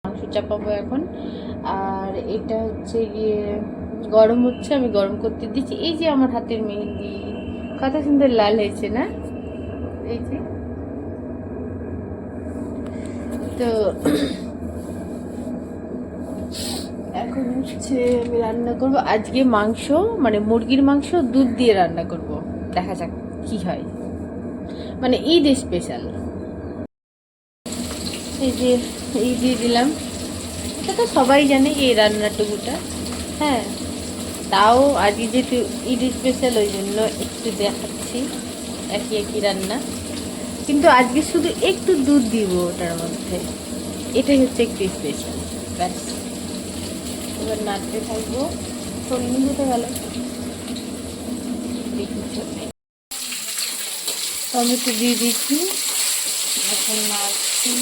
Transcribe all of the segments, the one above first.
মাংস চাপাবো এখন। আর এটা হচ্ছে গিয়ে গরম হচ্ছে, আমি গরম করতে দিচ্ছি। এই যে আমার হাতের মেহেন্দি কত সুন্দর লাল হয়েছে না, এই যে। তো এখন হচ্ছে আমি রান্না করব আজকে মাংস, মানে মুরগির মাংস দুধ দিয়ে রান্না করব। দেখা যাক কি হয়, মানে ঈদ স্পেশাল। এই যে এই দিয়ে দিলাম, এটা তো সবাই জানে এই রান্নাটুকুটা। হ্যাঁ, তাও আজকে যেহেতু ঈদ স্পেশাল ওই জন্য একটু দেখাচ্ছি একই একই রান্না, কিন্তু আজকে শুধু একটু দুধ দিব ওটার মধ্যে, এটাই হচ্ছে একটু স্পেশাল। ব্যাস, এবার নাড়তে থাকবো। সন্নি হতে গেল, টমেটো দিয়ে দিচ্ছি, এখন নাড়ছি।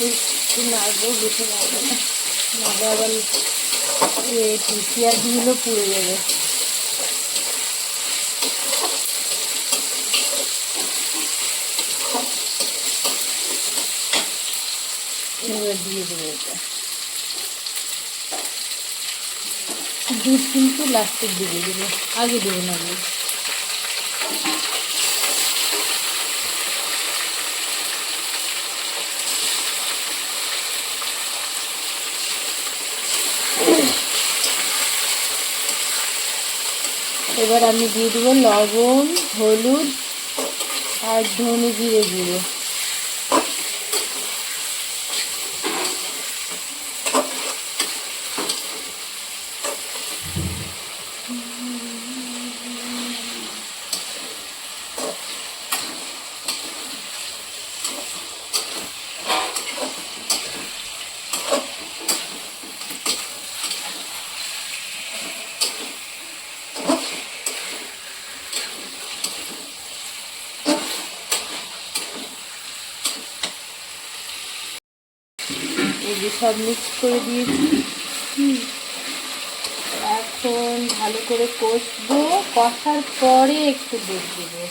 একটু নাড়বো, বেশি নাড়বো না, নাড়লে আবার পেঁয়াজগুলো পুড়ে যাবে। এবার দিয়ে দেবো এটা। দুধ কিন্তু লাস্টের দিকে দেবো, আগে দেবো না দুধ। এবার আমি দিয়ে দেবো লবণ, হলুদ আর ধনে জিরে গুঁড়ো। এই যে সব মিক্স করে দিয়েছি। এখন ভালো করে কষবো, কষার পরে একটু দুধ দেবো।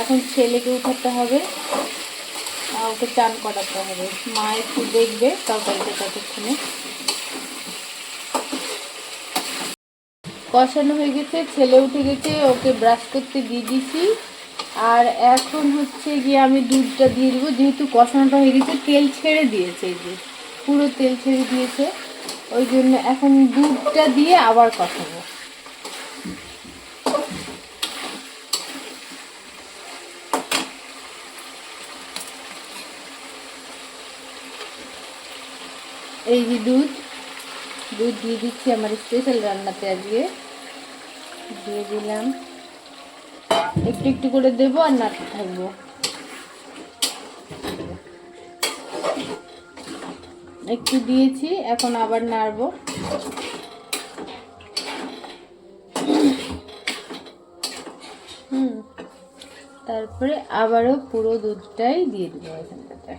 এখন ছেলেকে উঠাতে হবে, ওকে চান করাতে হবে। মা একটু দেখবে তরকারিটা ততক্ষণে। কষানো হয়ে গেছে, ছেলে উঠে গেছে, ওকে ব্রাশ করতে দিয়ে দিয়েছি। আর এখন হচ্ছে গিয়ে আমি দুধটা দিয়ে দেবো, যেহেতু কষানোটা হয়ে গেছে, তেল ছেড়ে দিয়েছে, এই যে পুরো তেল ছেড়ে দিয়েছে, ওই জন্য এখন দুধটা দিয়ে আবার কষাবো। এই যে দুধ দুধ দিয়ে দিচ্ছি আমার স্পেশাল রান্নাতে আজকে। দিয়ে দিলাম, একটু একটু করে দেবো আর নাড়তে থাকবো। একটু দিয়েছি, এখন আবার নাড়বো। তারপরে আবারও পুরো দুধটাই দিয়ে দেবো এখানটাতে।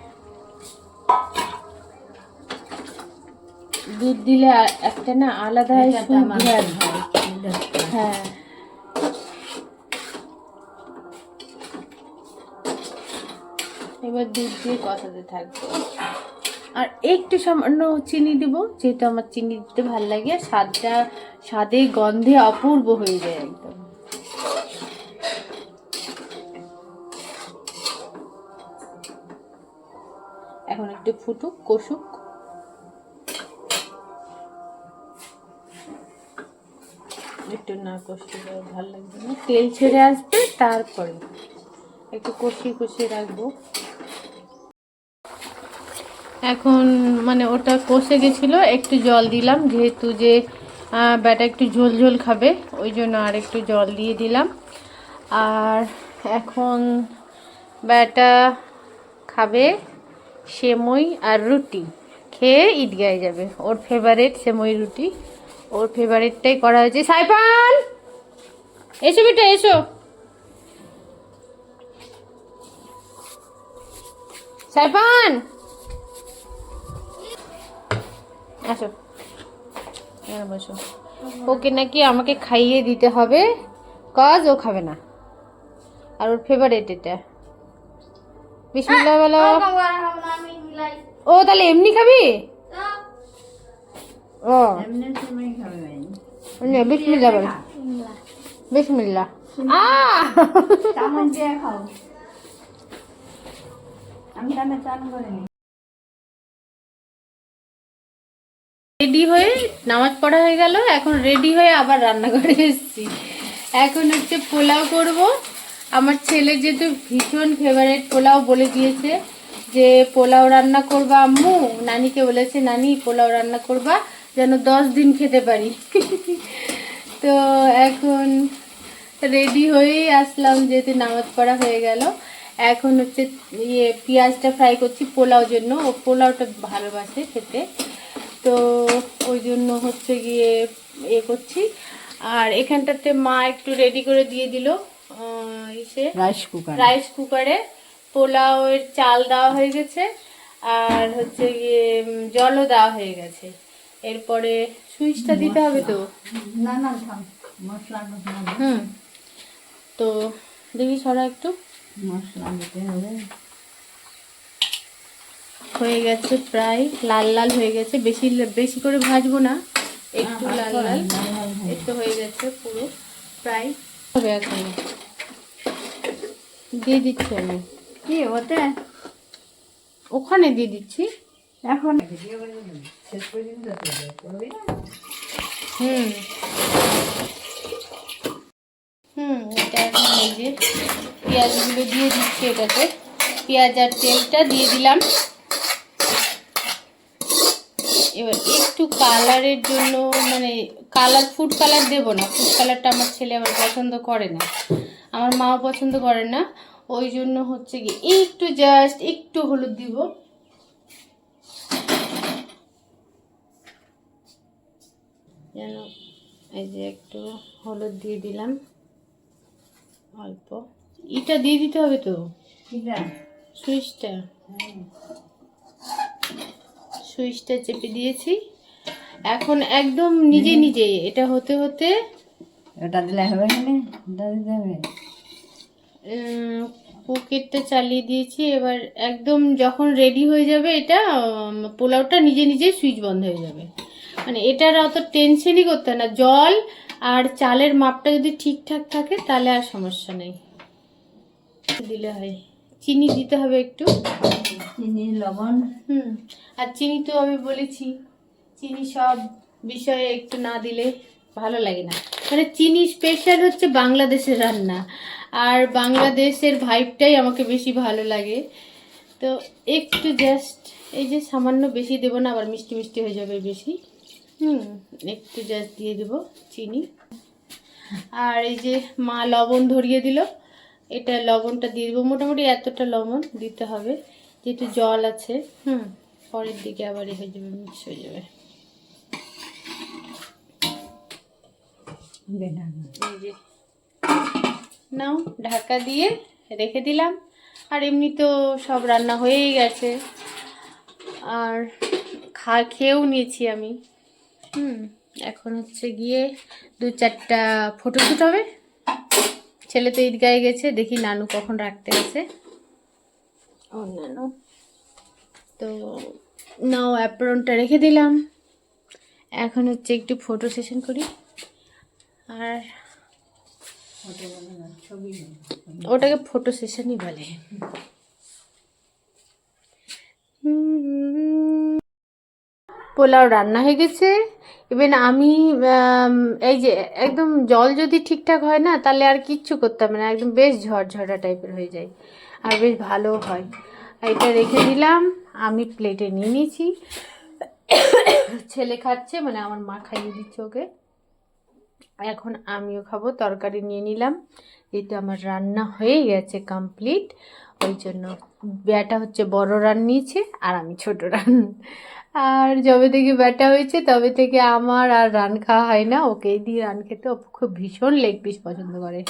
দুধ দিলে একটা না আলাদা ঘ্রাণ হয়। হ্যাঁ, এবার দুধ দিয়ে কষাতে থাকবো। আর একটু সামান্য চিনি দেব, যেহেতু আমার চিনি দিতে ভালো লাগে, আর স্বাদে গন্ধে অপূর্ব হয়ে যায় একদম। এখন একটু ফুটুক, কষুক। একটু না কষলে ভালো লাগবে না, তেল ছেড়ে আসবে, তারপরে একটু কষিয়ে কষিয়ে রাখবো। এখন মানে ওটা কষে গেছিলো, একটু জল দিলাম, যেহেতু যে ব্যাটা একটু ঝোল ঝোল খাবে, ওই জন্য আর একটু জল দিয়ে দিলাম। আর এখন ব্যাটা খাবে সেমই আর রুটি, খেয়ে ঈদগায় যাবে। ওর ফেভারিট সেমই রুটি, ওর ফেভারিটটাই করা হয়েছে। সাইফান এসো বেটা, এসো। সাইফান আসো, এখানে বসো। ওকে নাকি আমাকে খাইয়ে দিতে হবে, কজ ও খাবে না, আর ওর ফেভারিট এটা। বিসমিল্লাহ বলো। ও তাহলে এমনি খাবি? ও বিসমিল্লাহ বলো। বিসমিল্লাহ। রেডি হয়ে নামাজ পড়া হয়ে গেল, এখন রেডি হয়ে আবার রান্নাঘরে এসেছি। এখন হচ্ছে পোলাও করব। আমার ছেলে যেহেতু ভীষণ ফেভারিট পোলাও, বলে দিয়েছে যে পোলাও রান্না করবা আম্মু, নানিকে বলেছে নানি পোলাও রান্না করবা যেন 10 দিন খেতে পারি। তো এখন রেডি হয়েই আসলাম যেহেতু নামাজ পড়া হয়ে গেল। এখন হচ্ছে পেঁয়াজটা ফ্রাই করছি পোলাও জন্য, ও পোলাওটা ভালোবাসে খেতে, তো ওই জন্য হচ্ছে গিয়ে করছি। আর এখানটাতে মা একটু রেডি করে দিয়ে দিল রাইস কুকারে পোলাওয়ের চাল দেওয়া হয়ে গেছে, আর হচ্ছে গিয়ে জলও দেওয়া হয়ে গেছে। এরপরে সুইচটা দিতে হবে তো, তো দেখি সরা একটু মশলা দিতে হবে। হয়ে গেছে প্রায় লাল লাল হয়ে গেছে, বেশি বেশি করে ভাজবো না, একটু লাল লাল একটু হয়ে গেছে পুরো প্রায় হবে। এখন দিয়ে দিচ্ছি আমি, কি ওতে ওখানে দিয়ে দিচ্ছি এখন। এটা এখন এই যে পেঁয়াজগুলো দিয়ে দিচ্ছি এটাতে, পেঁয়াজ আর তেলটা দিয়ে দিলাম। এবার একটু কালারের জন্য, মানে ফুড কালার দেবো না, ফুড কালারটা আমার ছেলে আবার পছন্দ করে না, আমার মাও পছন্দ করে না, ওই জন্য হচ্ছে কি একটু জাস্ট একটু হলুদ দিব। যেন এই যে একটু হলুদ দিয়ে দিলাম অল্প। এটা দিয়ে দিতে হবে তো সুইচটা, সুইচটা চেপে দিয়েছি। এখন একদম নিজে নিজে এটা হতে হতে এটা দিলে হবে, কুকারটা চালিয়ে দিয়েছি। এবার একদম যখন রেডি হয়ে যাবে এটা পোলাওটা নিজে নিজে সুইচ বন্ধ হয়ে যাবে, মানে এটার অত টেনশনই করতে না। জল আর চালের মাপটা যদি ঠিকঠাক থাকে তাহলে আর সমস্যা নেই, দিলে হয়। চিনি দিতে হবে একটু, চিনি লবণ, আর চিনি তো আমি বলেছি চিনি সব বিষয়ে একটু না দিলে ভালো লাগে না, মানে চিনি স্পেশাল হচ্ছে বাংলাদেশের রান্না, আর বাংলাদেশের ভাইবটাই আমাকে বেশি ভালো লাগে। তো একটু জাস্ট এই যে সামান্য, বেশি দেবো না আবার মিষ্টি মিষ্টি হয়ে যাবে বেশি, একটু জাস্ট দিয়ে দেবো চিনি। আর এই যে মা লবণ ধরিয়ে দিল, এটা লবণটা দিয়ে দেবো, মোটামুটি এতটা লবণ দিতে হবে যেহেতু জল আছে। পরের দিকে আবার হয়ে যাবে, মিক্স হয়ে যাবে। এই যে নাও ঢাকা দিয়ে রেখে দিলাম। আর এমনি তো সব রান্না হয়েই গেছে, আর খেয়েও নিয়েছি আমি। এখন হচ্ছে গিয়ে 2-4টা ফটোশ্যুট হবে। ছেলে তো ঈদগাহে গেছে, দেখি নানু কখন রাখতে আছে। ও নানু তো নাও অ্যাপ্রনটা রেখে দিলাম। এখন হচ্ছে একটু ফটো সেশন করি, আর ওটাকে ফটো সেশনই বলে। পোলাও রান্না হয়ে গেছে। ইভেন আমি এই যে একদম জল যদি ঠিকঠাক হয় না তাহলে আর কিচ্ছু করতে হবে না, একদম বেশ ঝরঝরা টাইপের হয়ে যায় আর বেশ ভালো হয়। এটা রেখে দিলাম, আমি প্লেটে নিয়ে নিয়েছি। ছেলে খাচ্ছে, মানে আমার মা খাইয়ে দিচ্ছে ওকে, এখন আমিও খাবো। তরকারি নিয়ে নিলাম, যেহেতু আমার রান্না হয়ে গেছে কমপ্লিট, ওই জন্য ব্যাটা হচ্ছে বড় রান নিয়েছে আর আমি ছোট রান। আর যবে থেকে ব্যাটা হয়েছে তবে থেকে আমার আর রান খাওয়া হয় না, ওকেই দিয়ে রান খেতে। ও খুব ভীষণ লেগ পিস পছন্দ করে।